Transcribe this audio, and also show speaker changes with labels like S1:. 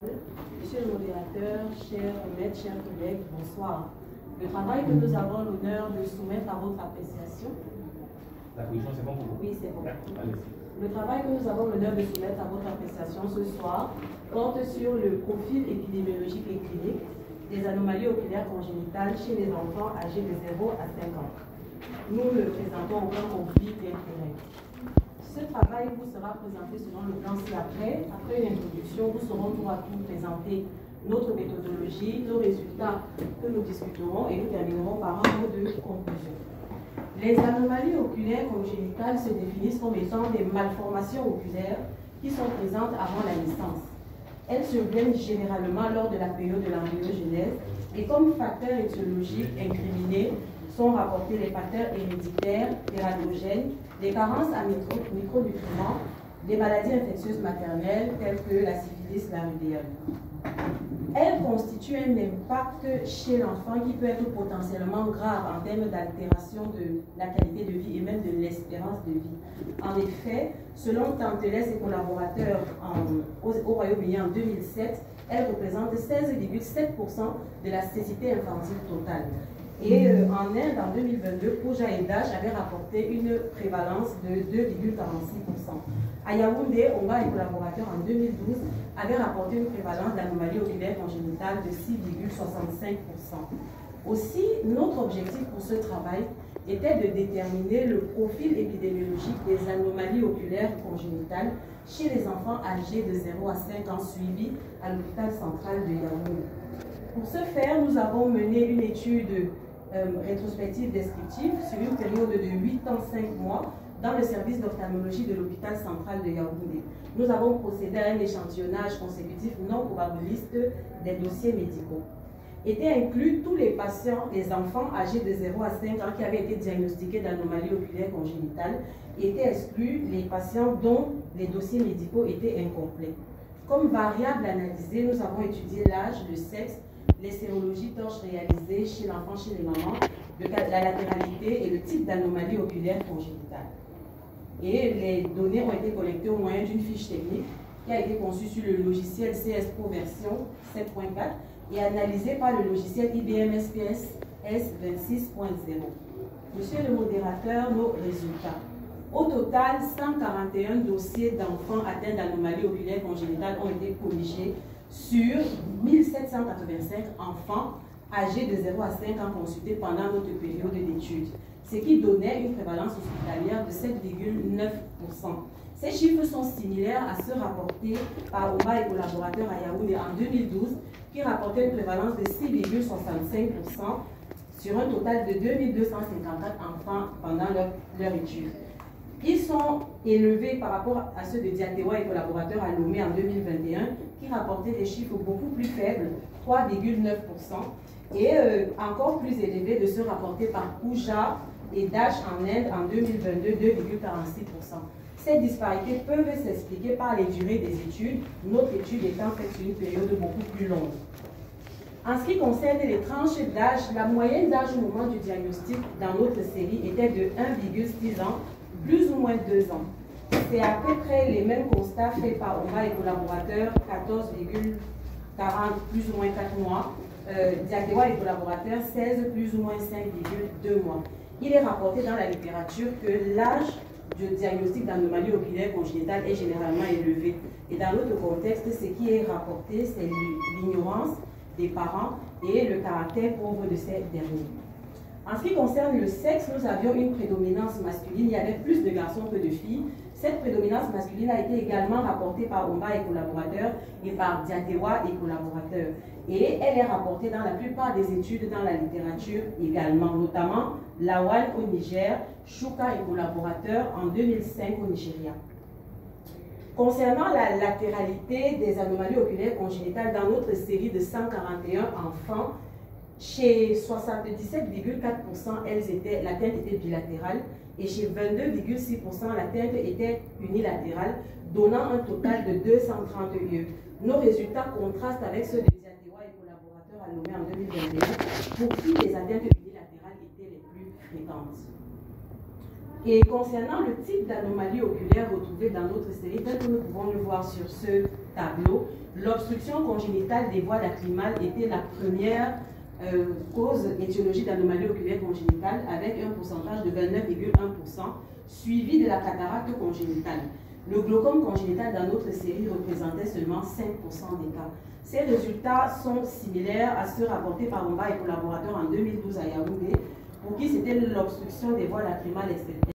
S1: Monsieur le modérateur, chers maîtres, chers collègues, bonsoir. Le travail que nous avons l'honneur de soumettre à votre appréciation.
S2: La commission, c'est bon pour vous?
S1: Oui, c'est bon.
S2: Allez-y.
S1: Le travail que nous avons l'honneur de soumettre à votre appréciation ce soir porte sur le profil épidémiologique et clinique des anomalies oculaires congénitales chez les enfants âgés de 0 à 5 ans. Nous ne présentons aucun conflit d'intérêt. Ce travail vous sera présenté selon le plan ci-après. Après une introduction, nous saurons tour à tour présenter notre méthodologie, nos résultats que nous discuterons et nous terminerons par un mot de conclusion. Les anomalies oculaires congénitales se définissent comme étant des malformations oculaires qui sont présentes avant la naissance. Elles surviennent généralement lors de la période de l'embryogenèse et comme facteurs étiologiques incriminés sont rapportés les facteurs héréditaires, tératogènes, les carences en micronutriments, des maladies infectieuses maternelles telles que la syphilis, la rubéole. Elles constituent un impact chez l'enfant qui peut être potentiellement grave en termes d'altération de la qualité de vie et même de l'espérance de vie. En effet, selon Tanteles et collaborateurs au Royaume-Uni en 2007, elles représentent 16,7% de la cécité infantile totale. Et en Inde, en 2022, Pooja et Dash avaient rapporté une prévalence de 2,46%. À Yaoundé, Onga et collaborateurs en 2012 avaient rapporté une prévalence d'anomalies oculaires congénitales de 6,65%. Aussi, notre objectif pour ce travail était de déterminer le profil épidémiologique des anomalies oculaires congénitales chez les enfants âgés de 0 à 5 ans suivis à l'hôpital central de Yaoundé. Pour ce faire, nous avons mené une étude rétrospective descriptive sur une période de 8 ans 5 mois dans le service d'ophtalmologie de l'hôpital central de Yaoundé. Nous avons procédé à un échantillonnage consécutif non probabiliste des dossiers médicaux. Étaient inclus tous les patients, les enfants âgés de 0 à 5 ans qui avaient été diagnostiqués d'anomalies oculaires congénitales, et étaient exclus les patients dont les dossiers médicaux étaient incomplets. Comme variable analysée, nous avons étudié l'âge, le sexe, les sérologies torches réalisées chez l'enfant, chez les mamans, la latéralité et le type d'anomalie oculaire congénitale. Et les données ont été collectées au moyen d'une fiche technique qui a été conçue sur le logiciel CS Pro version 7.4 et analysée par le logiciel IBM SPS S26.0. Monsieur le modérateur, nos résultats. Au total, 141 dossiers d'enfants atteints d'anomalies oculaires congénitales ont été corrigés sur 1785 enfants âgés de 0 à 5 ans consultés pendant notre période d'études, ce qui donnait une prévalence hospitalière de 7,9%. Ces chiffres sont similaires à ceux rapportés par Oma et collaborateurs à Yaoundé en 2012, qui rapportaient une prévalence de 6,65% sur un total de 2254 enfants pendant leur étude. Ils sont élevés par rapport à ceux de Diatewa et collaborateurs à Lomé en 2021, qui rapportaient des chiffres beaucoup plus faibles, 3,9%, et encore plus élevés de ceux rapportés par Pooja et Dash en Inde en 2022, 2,46%. Ces disparités peuvent s'expliquer par les durées des études, notre étude étant faite sur une période beaucoup plus longue. En ce qui concerne les tranches d'âge, la moyenne d'âge au moment du diagnostic dans notre série était de 1,6 ans, plus ou moins 2 ans. C'est à peu près les mêmes constats faits par Oma et collaborateurs, 14,40 plus ou moins 4 mois, Diatewa et collaborateurs, 16 plus ou moins 5,2 mois. Il est rapporté dans la littérature que l'âge du diagnostic d'anomalie oculaire congénitale est généralement élevé. Et dans notre contexte, ce qui est rapporté, c'est l'ignorance des parents et le caractère pauvre de ces derniers. En ce qui concerne le sexe, nous avions une prédominance masculine. Il y avait plus de garçons que de filles. Cette prédominance masculine a été également rapportée par Oma et collaborateurs et par Diatewa et collaborateurs. Et elle est rapportée dans la plupart des études dans la littérature également, notamment Lawal au Niger, Shuka et collaborateurs en 2005 au Nigeria. Concernant la latéralité des anomalies oculaires congénitales dans notre série de 141 enfants, chez 77,4%, la teinte était bilatérale et chez 22,6%, la teinte était unilatérale, donnant un total de 230 lieux. Nos résultats contrastent avec ceux de Diatewa et collaborateurs à Lomé en 2021, pour qui les atteintes unilatérales étaient les plus fréquentes. Et concernant le type d'anomalie oculaire retrouvée dans notre série, tel que nous pouvons le voir sur ce tableau, l'obstruction congénitale des voies lacrymales était la première cause étiologique d'anomalie oculaire congénitale avec un pourcentage de 29,1%, suivi de la cataracte congénitale. Le glaucome congénital dans notre série représentait seulement 5% des cas. Ces résultats sont similaires à ceux rapportés par Omba et collaborateurs en 2012 à Yaoundé, pour qui c'était l'obstruction des voies lacrymales externes.